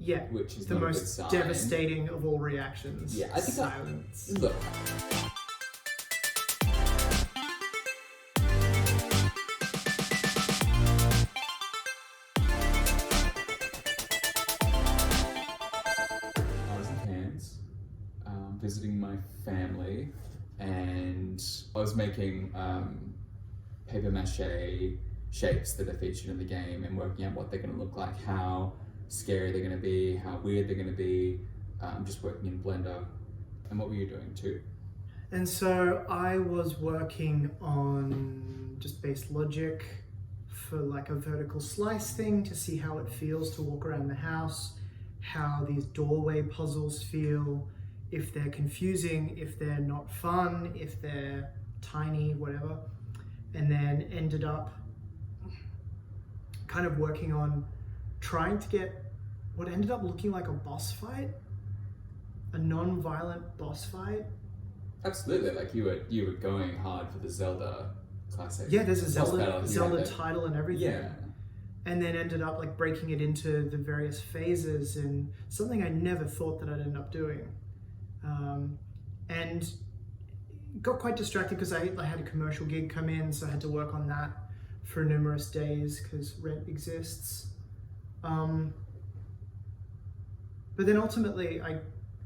Yeah, which is the not a good most sign. devastating of all reactions. Yeah, I think silence. Look. I was in Cairns, visiting my family, and I was making paper mache shapes that are featured in the game and working out what they're going to look like, how scary they're going to be, how weird they're going to be, just working in Blender. And what were you doing too? And so I was working on just base logic for like a vertical slice thing to see how it feels to walk around the house, how these doorway puzzles feel, if they're confusing, if they're not fun, if they're tiny, whatever. And then ended up kind of working on trying to get what ended up looking like a boss fight, a non-violent boss fight. Absolutely, like you were going hard for the Zelda classic. Yeah, there's a boss battle, Zelda title and everything. Yeah. And then ended up like breaking it into the various phases, and something I never thought that I'd end up doing. And got quite distracted because I had a commercial gig come in, so I had to work on that for numerous days because rent exists. But then ultimately I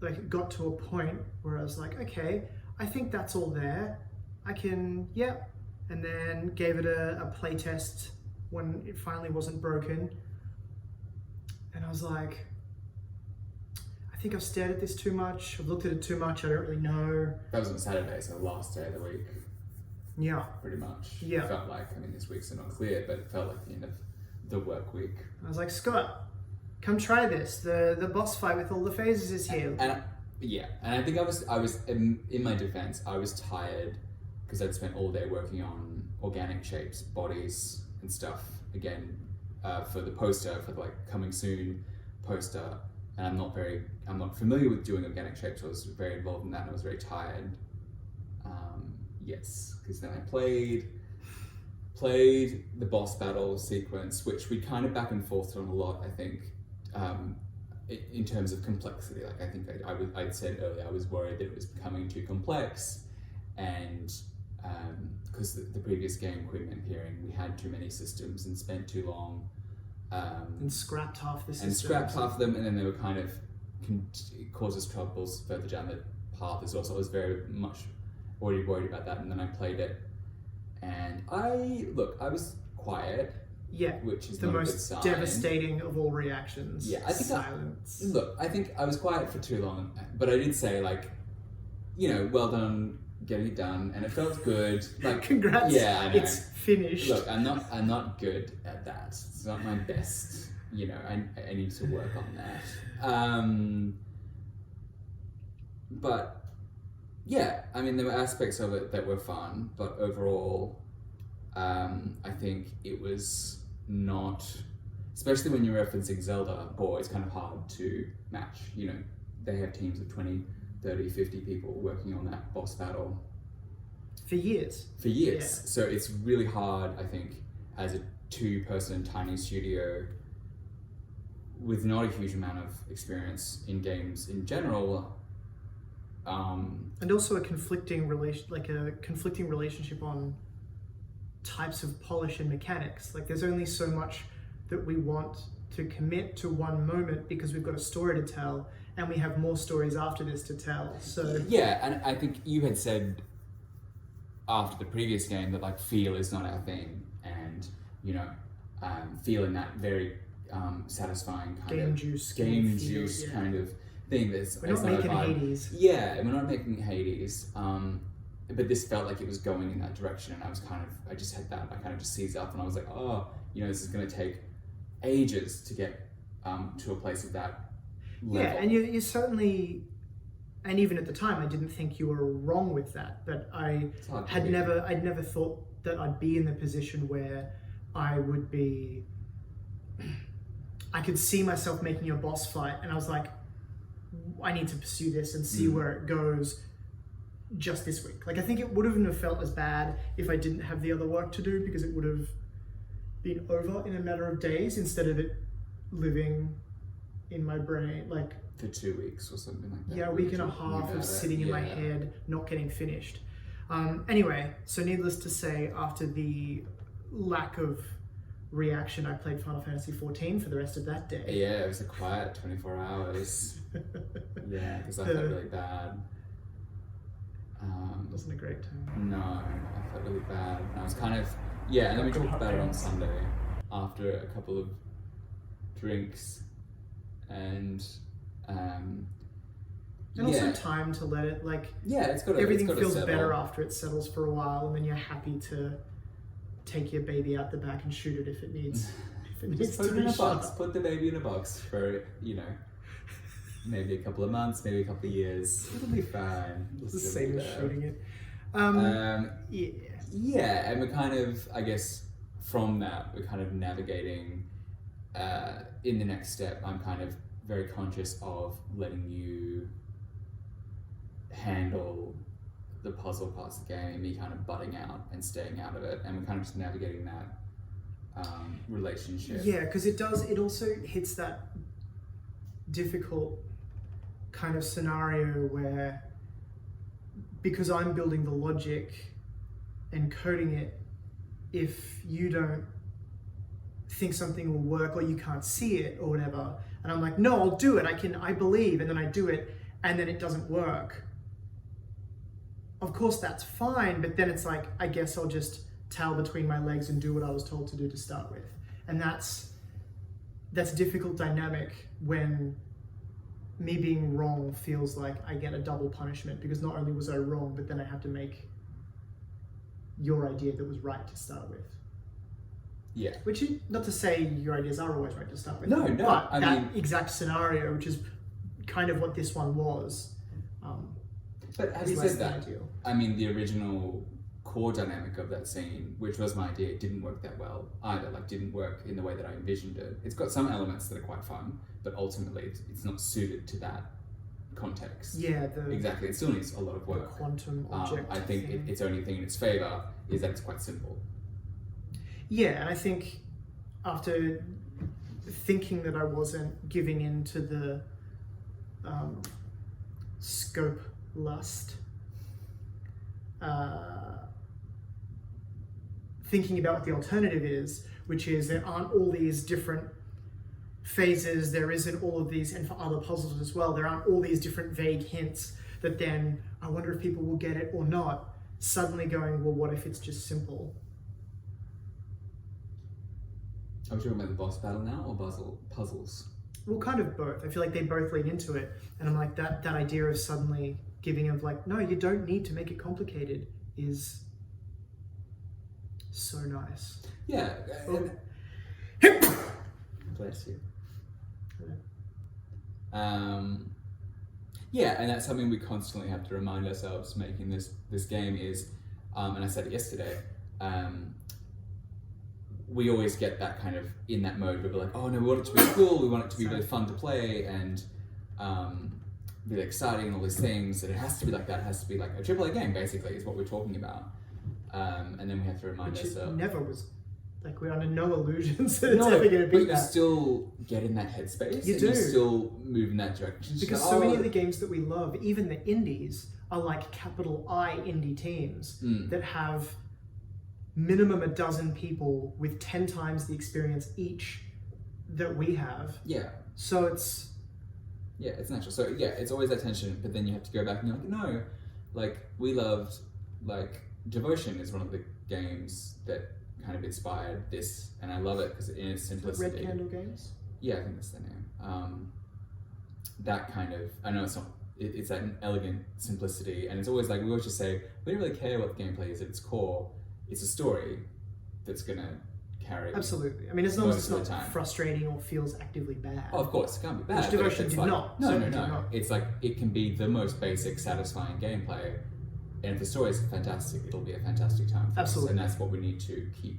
like got to a point where I was like, okay, I think that's all there. I can, yeah. And then gave it a play test when it finally wasn't broken. And I was like, I think I've stared at this too much. I've looked at it too much. I don't really know. That was on Saturday, so the last day of the week. Yeah. Pretty much. Yeah. It felt like, I mean, this week's not clear, but it felt like the end of the work week. I was like, Scott, come try this. The boss fight with all the phases is here. And I think I was in my defense, I was tired because I'd spent all day working on organic shapes, bodies and stuff, again, for the poster, for the like coming soon poster. And I'm not familiar with doing organic shapes, so I was very involved in that and I was very tired. Yes, because then I played the boss battle sequence, which we kind of back and forth on a lot, I think, in terms of complexity. Like I think I'd said earlier, I was worried that it was becoming too complex, and because the previous game, Queen Imperium, we had too many systems and spent too long. And scrapped half the system. And scrapped half of them, and then they were kind of causes troubles further down the path as well. So I was very much already worried about that, and then I played it, and I was quiet. Yeah, which is the not a good most sign. devastating of all reactions. Yeah, I think silence. I think I was quiet for too long, but I did say like, well done getting it done, and it felt good. Like, congrats. Yeah, I know. It's finished. Look, I'm not good at that. It's not my best. I need to work on that. But yeah, I mean, there were aspects of it that were fun, but overall, I think it was not, especially when you're referencing Zelda, it's kind of hard to match. They have teams of 20, 30, 50 people working on that boss battle. For years. Yeah. Yeah. So it's really hard, I think, as a two-person tiny studio with not a huge amount of experience in games in general. And also a conflicting relationship on types of polish and mechanics. Like there's only so much that we want to commit to one moment because we've got a story to tell, and we have more stories after this to tell. So yeah, and I think you had said after the previous game that like feel is not our thing, and feel in that very satisfying kind game of juice yeah. kind of thing. We're not making Hades. Yeah, and we're not making Hades. But this felt like it was going in that direction, and I just had that. I kind of just seized up, and I was like, this is going to take ages to get to a place of that level. Yeah, and you certainly, and even at the time, I didn't think you were wrong with that. But I'd never thought that I'd be in the position where I would be. I could see myself making a boss fight, and I was like, I need to pursue this and see where it goes. Just this week. Like I think it wouldn't have felt as bad if I didn't have the other work to do, because it would have been over in a matter of days instead of it living in my brain, like for 2 weeks or something like that. yeah, a week and a half of sitting in my head, not getting finished. Anyway, so needless to say, after the lack of reaction, I played Final Fantasy XIV for the rest of that day. Yeah, it was a quiet 24 hours. Yeah, because I felt really bad. It wasn't a great time. No, I felt really bad. And I was kind of, yeah, and then we talked about it on Sunday after a couple of drinks and also time to let it, like, everything feels better after it settles for a while, and then you're happy to take your baby out the back and shoot it if it needs Just put it in a box. Put the baby in a box for, maybe a couple of months, maybe a couple of years. It'll be fine. It's the same as shooting it. Yeah, and we're kind of, I guess, from that, we're kind of navigating in the next step. I'm kind of very conscious of letting you handle the puzzle parts of the game, me kind of butting out and staying out of it, and we're kind of just navigating that relationship. Yeah, because it also hits that difficult kind of scenario where, because I'm building the logic and coding it, if you don't think something will work or you can't see it or whatever, and I'm like, no, I'll do it, I believe, and then I do it, and then it doesn't work. Of course that's fine, but then it's like, I guess I'll just tail between my legs and do what I was told to do to start with. And that's a difficult dynamic when me being wrong feels like I get a double punishment, because not only was I wrong, but then I have to make your idea that was right to start with. Yeah. Which, not to say your ideas are always right to start with. No, but I that mean, exact scenario, which is kind of what this one was. But having said that, I mean, the original core dynamic of that scene, which was my idea, didn't work that well either. Like, didn't work in the way that I envisioned it. It's got some elements that are quite fun, but ultimately it's not suited to that context. Yeah, exactly. It still needs a lot of work. Quantum object. I think its only thing in its favor is that it's quite simple. Yeah, and I think after thinking that I wasn't giving in to the scope lust, thinking about what the alternative is, which is there aren't all these different phases, there isn't all of these, and for other puzzles as well, there aren't all these different vague hints that then I wonder if people will get it or not, suddenly going, well, what if it's just simple? Are we talking about the boss battle now or puzzles? Well, kind of both. I feel like they both lead into it, and I'm like, that idea of suddenly giving of like, no, you don't need to make it complicated is so nice. Yeah. Bless you. Yeah, and that's something we constantly have to remind ourselves making this game is, and I said it yesterday, we always get that kind of in that mode where we're like, oh no, we want it to be cool, we want it to be really fun to play and really exciting and all these things, and it has to be like that, it has to be like a AAA game basically is what we're talking about. And then we have to remind ourselves. It never was, like, we're under no illusions that it's ever going to be but you still get in that headspace. You do. You still move in that direction. Because so many of the games that we love, even the indies, are like capital I indie teams that have minimum a dozen people with 10 times the experience each that we have. Yeah. So it's... Yeah, it's natural. So yeah, it's always that tension, but then you have to go back and you're like, no, like, we loved, like, Devotion is one of the games that kind of inspired this, and I love it because in its simplicity. Red Candle Games? Yeah, I think that's the name. That kind of, I know it's not, it's that elegant simplicity, and it's always like, we always just say, we don't really care what the gameplay is at its core, it's a story that's gonna carry. Absolutely. I mean, as long as it's not frustrating or feels actively bad. Oh, of course, it can't be bad. Which Devotion did not. No. It's like, it can be the most basic, satisfying gameplay, and if the story is fantastic, it'll be a fantastic time for us. And that's what we need to keep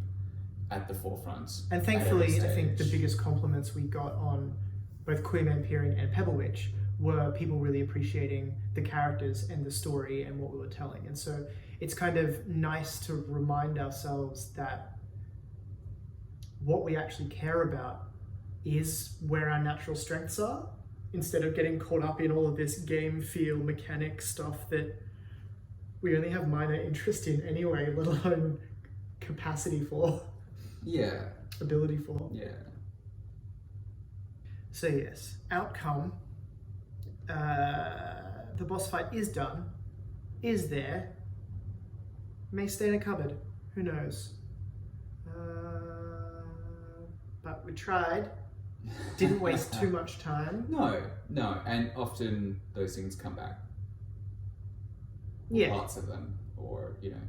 at the forefront. And thankfully, I think the biggest compliments we got on both Queer Vampirian and Pebble Witch were people really appreciating the characters and the story and what we were telling. And so it's kind of nice to remind ourselves that what we actually care about is where our natural strengths are, instead of getting caught up in all of this game feel mechanic stuff that we only have minor interest in anyway, let alone capacity for, Yeah. ability for. Yeah. So yes, outcome. The boss fight is done, is there, may stay in a cupboard, who knows. But we tried, didn't waste too much time. No, and often those things come back. Yeah. Parts of them, or, you know,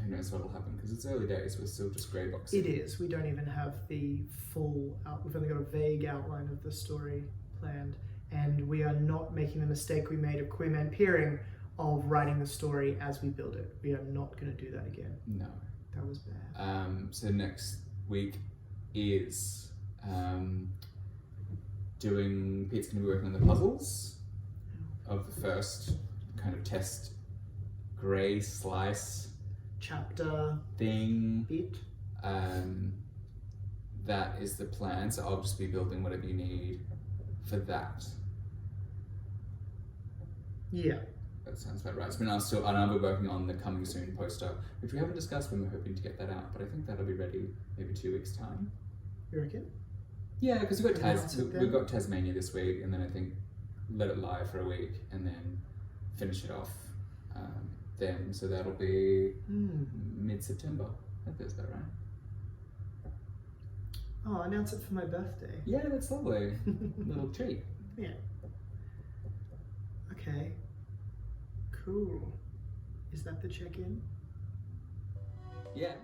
who knows what'll happen, because it's early days, we're still just grey boxing. It is, we don't even have the full, we've only got a vague outline of the story planned, and we are not making the mistake we made of Queerman Peering of writing the story as we build it. We are not going to do that again. No. That was bad. So next week is Pete's going to be working on the puzzles of the first kind of test grey slice Chapter thing. bit. That is the plan, so I'll just be building whatever you need for that. Yeah. That sounds about right. And I'll be working on the coming soon poster, which we haven't discussed when we're hoping to get that out, but I think that'll be ready maybe 2 weeks' time. You reckon? Yeah, because we've Announce it then? got Tasmania this week, and then I think let it live for a week, and then finish it off then. So that'll be mid-September. I think that's about right. Oh, announce it for my birthday. Yeah, that's lovely. Little treat. Yeah. Okay. Cool. Is that the check-in? Yeah.